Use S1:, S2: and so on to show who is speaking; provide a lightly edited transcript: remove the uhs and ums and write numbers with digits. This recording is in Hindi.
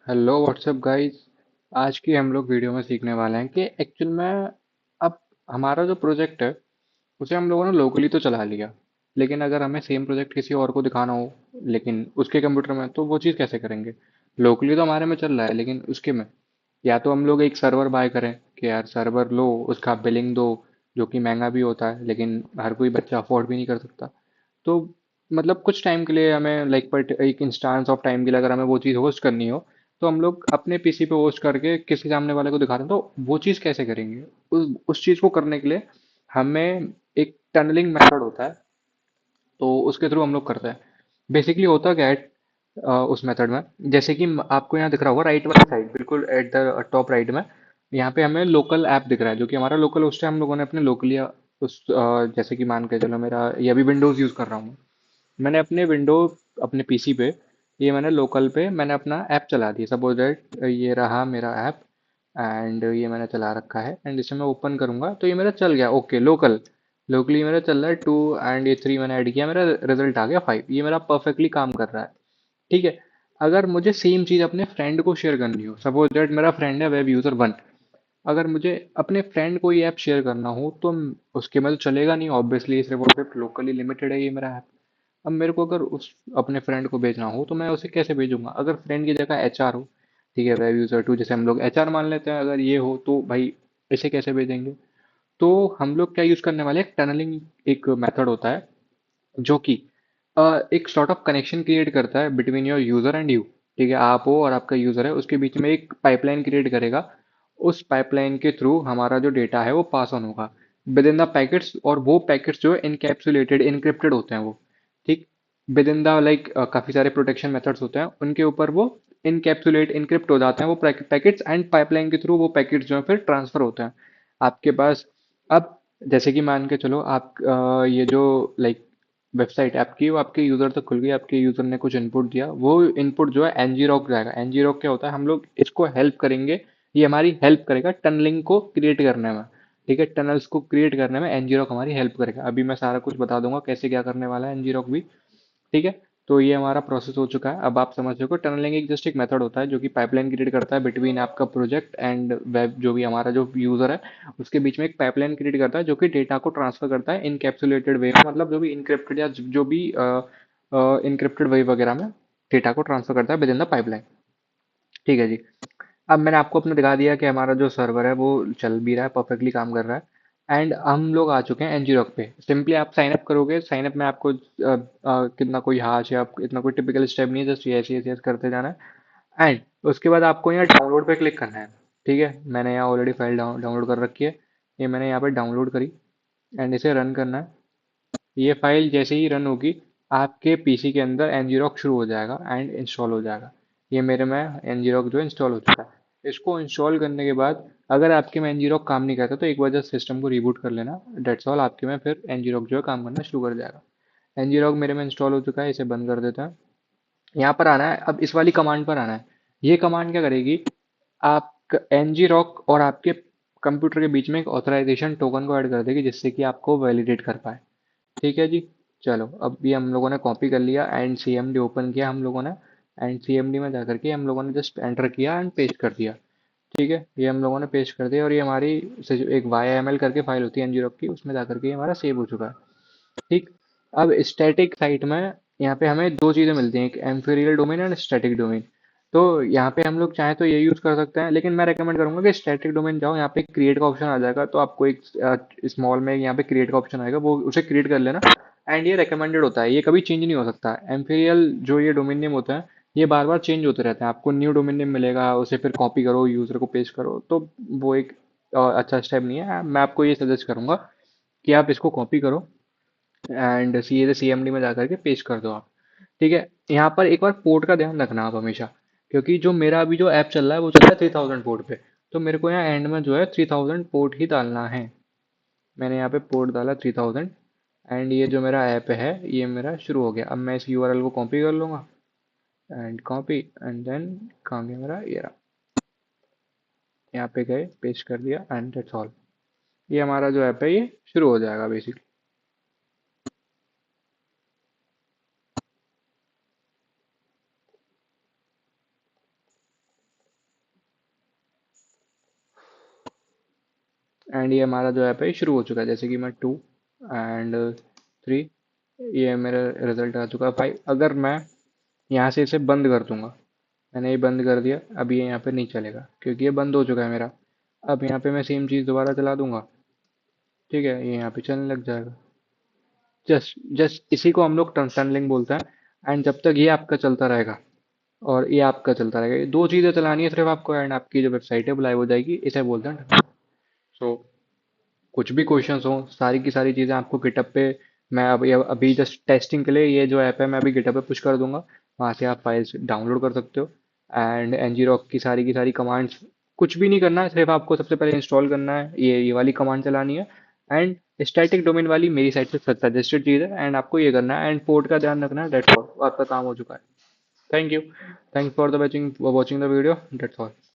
S1: Hello what's up guys. आज की हम लोग वीडियो में सीखने वाले हैं कि एक्चुअल में अब हमारा जो प्रोजेक्ट है उसे हम लोगों ने लोकली तो चला लिया, लेकिन अगर हमें सेम प्रोजेक्ट किसी और को दिखाना हो लेकिन उसके कंप्यूटर में, तो वो चीज़ कैसे करेंगे? लोकली तो हमारे में चल रहा है लेकिन उसके में या तो हम लोग एक सर्वर बाय करें कि यार सर्वर लो, उसका बिलिंग दो, जो कि महंगा भी होता है लेकिन हर कोई बच्चा अफोर्ड भी नहीं कर सकता। तो मतलब कुछ टाइम के लिए हमें लाइक बट एक इंस्टांस ऑफ टाइम के लिए अगर हमें वो चीज़ होस्ट करनी हो, तो हम लोग अपने पीसी पे होस्ट करके किसी सामने वाले को दिखा दें। तो वो चीज़ कैसे करेंगे? उस चीज़ को करने के लिए हमें एक टनलिंग मेथड होता है, तो उसके थ्रू हम लोग करते हैं। बेसिकली होता क्या है उस मेथड में, जैसे कि आपको यहाँ दिख रहा होगा राइट वाली साइड, बिल्कुल एट द टॉप राइट में, यहाँ पे हमें लोकल ऐप दिख रहा है जो कि हमारा लोकल होस्ट है। हम लोगों ने अपने लोकली उस जैसे कि मान के चलो मेरा ये अभी विंडोज़ यूज़ कर रहा हूँ। मैंने अपने विंडो अपने पीसी पे, ये मैंने लोकल पे मैंने अपना ऐप चला दिया। सपोज दैट ये रहा मेरा ऐप एंड ये मैंने चला रखा है एंड इसे मैं ओपन करूंगा तो ये मेरा चल गया। ओके, लोकली मेरा चल रहा है 2 एंड ये 3 मैंने ऐड किया, मेरा रिजल्ट आ गया 5। ये मेरा परफेक्टली काम कर रहा है। ठीक है। अगर मुझे सेम चीज़ अपने फ्रेंड को शेयर करनी हो, सपोज दैट मेरा फ्रेंड है वेब यूज़र 1, अगर मुझे अपने फ्रेंड को ये ऐप शेयर करना हो तो उसके में तो चलेगा नहीं, ऑब्वियसली सिर्फ और सिर्फ लोकली लिमिटेड है ये मेरा ऐप। अब मेरे को अगर उस अपने फ्रेंड को भेजना हो तो मैं उसे कैसे भेजूंगा? अगर फ्रेंड की जगह एचआर हो, ठीक है, वेब यूज़र 2 जैसे हम लोग एचआर मान लेते हैं, अगर ये हो तो भाई इसे कैसे भेजेंगे? तो हम लोग क्या यूज़ करने वाले हैं, टनलिंग एक मेथड होता है जो कि एक सॉर्ट ऑफ कनेक्शन क्रिएट करता है between your user and you. ठीक है, आप हो और आपका यूज़र है, उसके बीच में एक पाइपलाइन क्रिएट करेगा। उस पाइपलाइन के थ्रू हमारा जो डेटा है वो पास ऑन होगा विद इन द पैकेट्स, और वो पैकेट्स जो है इनकैप्सुलेटेड इनक्रिप्टेड होते हैं वो। ठीक। विद इन द लाइक काफ़ी सारे प्रोटेक्शन मेथड्स होते हैं, उनके ऊपर वो इनकैप्सुलेट इनक्रिप्ट हो जाते हैं वो पैकेट्स, एंड पाइपलाइन के थ्रू वो पैकेट्स जो है फिर ट्रांसफर होते हैं आपके पास। अब जैसे कि मान के चलो आप ये जो लाइक वेबसाइट आपकी वो आपके यूज़र तक खुल गई, आपके यूज़र ने कुछ इनपुट दिया, वो इनपुट जो है एनजी रॉक जाएगा। एनजी रॉक क्या होता है? हम लोग इसको हेल्प करेंगे, ये हमारी हेल्प करेगा टनलिंग को क्रिएट करने में। ठीक है, टनल्स को क्रिएट करने में एनजी रॉक हमारी हेल्प करेगा। अभी मैं सारा कुछ बता दूंगा कैसे क्या करने वाला है एनजी रॉक भी। ठीक है। तो ये हमारा प्रोसेस हो चुका है, अब आप समझ सको टनलिंग एक जस्ट एक मेथड होता है जो कि पाइपलाइन क्रिएट करता है बिटवीन आपका प्रोजेक्ट एंड वेब, जो भी हमारा जो यूज़र है उसके बीच में एक पाइपलाइन क्रिएट करता है जो कि डेटा को ट्रांसफर करता है इनकैप्सुलेटेड वे में, मतलब जो भी इनक्रिप्टेड या जो भी इनक्रिप्टेड वे वगैरह में डेटा को ट्रांसफर करता है विद इन द पाइपलाइन। ठीक है जी। अब मैंने आपको अपना दिखा दिया कि हमारा जो सर्वर है वो चल भी रहा है, परफेक्टली काम कर रहा है, एंड हम लोग आ चुके हैं एनजी रॉक पे। सिंपली आप साइन अप करोगे, साइन अप में आपको कितना कोई हाश या इतना कोई टिपिकल स्टेप नहीं है, जस्ट यस यस यस करते जाना है। एंड उसके बाद आपको यहाँ डाउनलोड पे क्लिक करना है। ठीक है, मैंने यहाँ ऑलरेडी फाइल डाउनलोड कर रखी है, ये मैंने यहाँ पे डाउनलोड करी एंड इसे रन करना है। ये फाइल जैसे ही रन होगी आपके पीसी के अंदर एनजीरॉक शुरू हो जाएगा एंड इंस्टॉल हो जाएगा। ये मेरे में एनजीरॉक जो है इंस्टॉल हो चुका है। इसको इंस्टॉल करने के बाद अगर आपके में एनजीरॉक काम नहीं करता तो एक बार जस्ट सिस्टम को रीबूट कर लेना, डेट्स ऑल। आपके में फिर एनजीरॉक जो है काम करना शुरू कर जाएगा। एनजीरॉक मेरे में इंस्टॉल हो चुका है, इसे बंद कर देता है। यहाँ पर आना है, अब इस वाली कमांड पर आना है। ये कमांड क्या करेगी, आप एनजीरॉक और आपके कंप्यूटर के बीच में एक ऑथराइजेशन टोकन को ऐड कर देगी जिससे कि आपको वैलिडेट कर पाए। ठीक है जी। चलो, अब ये हम लोगों ने कॉपी कर लिया एंड सीएमडी ओपन किया हम लोगों ने, एंड सीएमडी में जाकर के हम लोगों ने जस्ट एंटर किया एंड पेस्ट कर दिया। ठीक है, ये हम लोगों ने पेस्ट कर दिया और ये हमारी से जो एक YAML करके फाइल होती है एनजीरॉक की, उसमें जाकर के ये हमारा सेव हो चुका है। ठीक। अब स्टैटिक साइट में यहाँ पे हमें दो चीज़ें मिलती हैं, एक एम्फेरियल डोमेन एंड स्टैटिक डोमेन। तो यहाँ पे हम लोग चाहें तो ये यूज़ कर सकते हैं, लेकिन मैं रेकमेंड करूंगा कि स्टैटिक डोमेन जाओ, यहाँ पे क्रिएट का ऑप्शन आ जाएगा, तो आपको एक स्मॉल में यहाँ पे क्रिएट का ऑप्शन आएगा, वो उसे क्रिएट कर लेना। एंड ये रिकमेंडेड होता है, ये कभी चेंज नहीं हो सकता। एम्फेरियल जो ये डोमेन नेम होता है ये बार बार चेंज होते रहते हैं, आपको न्यू डोमेन नेम मिलेगा, उसे फिर कॉपी करो, यूज़र को पेस्ट करो, तो वो एक अच्छा स्टेप नहीं है। मैं आपको ये सजेस्ट करूंगा कि आप इसको कॉपी करो एंड सीधे सीएमडी में जाकर के पेस्ट कर दो आप। ठीक है, यहाँ पर एक बार पोर्ट का ध्यान रखना आप हमेशा, क्योंकि जो मेरा अभी जो ऐप चल रहा है वो चल रहा है 3000 पोर्ट पे, तो मेरे को यहाँ एंड में जो है 3000 पोर्ट ही डालना है। मैंने यहाँ पे पोर्ट डाला 3000 एंड ये जो मेरा ऐप है ये मेरा शुरू हो गया। अब मैं इस यूआरएल को कॉपी कर लूँगा एंड कॉपी एंड देन कहाँ गया मेरा, ये रहा, यहाँ पे गए पेस्ट कर दिया एंड दैट्स ऑल। ये हमारा जो ऐप है ये शुरू हो जाएगा बेसिकली। एंड ये हमारा जो ऐप है शुरू हो चुका है। जैसे कि मैं 2 एंड 3, ये मेरा रिजल्ट आ चुका है 5। अगर मैं यहाँ से इसे बंद कर दूंगा, मैंने ये बंद कर दिया, अब ये यहाँ पे नहीं चलेगा क्योंकि ये बंद हो चुका है मेरा। अब यहाँ पे मैं सेम चीज़ दोबारा चला दूंगा, ठीक है, ये यहाँ पे चलने लग जाएगा। जस्ट जस्ट इसी को हम लोग टनलिंग बोलते हैं। एंड जब तक ये आपका चलता रहेगा और ये आपका चलता रहेगा, ये दो चीज़ें चलानी है सिर्फ आपको, एंड आपकी जो वेबसाइट है वो लाइव हो जाएगी। इसे बोलते हैं। सो कुछ भी क्वेश्चंस हो, सारी की सारी चीज़ें आपको गिटअप पे, मैं अभी जस्ट टेस्टिंग के लिए ये जो ऐप है मैं अभी गिटअप पे पुश कर दूंगा। वहाँ से आप फाइल्स डाउनलोड कर सकते हो। एंड ngrok की सारी कमांड्स, कुछ भी नहीं करना है, सिर्फ आपको सबसे पहले इंस्टॉल करना है, ये वाली कमांड चलानी है। एंड स्टैटिक डोमेन वाली मेरी साइड से सजेस्टेड चीज़ है, एंड आपको ये करना है, एंड पोर्ट का ध्यान रखना है। डेट्स ऑल, आपका काम हो चुका है। Thank you. Thanks for the watching the video. That's all.